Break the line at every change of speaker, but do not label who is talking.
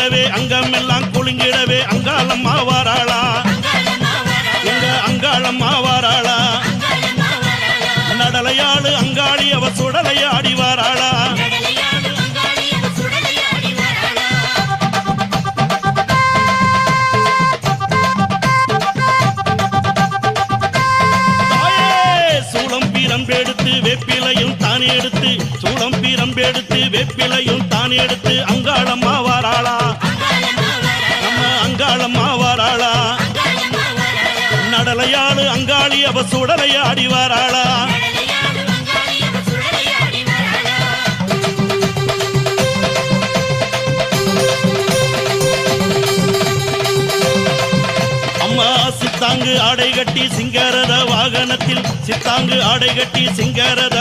குலுங்கிடவே அங்கம் எல்லாம் குலுங்கிடவே அங்காளம்மா வாராளா எங்க அங்காளம்மா வாராளா நடலையாடு அங்காளி அவ சுடலையாடி வாராளா எடுத்து வேப்பிலையும் தானே எடுத்து சூளம் பீரம்பெடுத்து வேப்பிலையும் தானே எடுத்து அங்காளம்மா வாராளா நம்ம அங்காளம்மா வாராளா நடலையாடு அங்காளி அவ சுடலையாடி வாராளா அம்மா சித்தாங்கு ஆடை கட்டி சிங்காரத வாகனத்தில் சித்தாங்கு ஆடை கட்டி சிங்காரத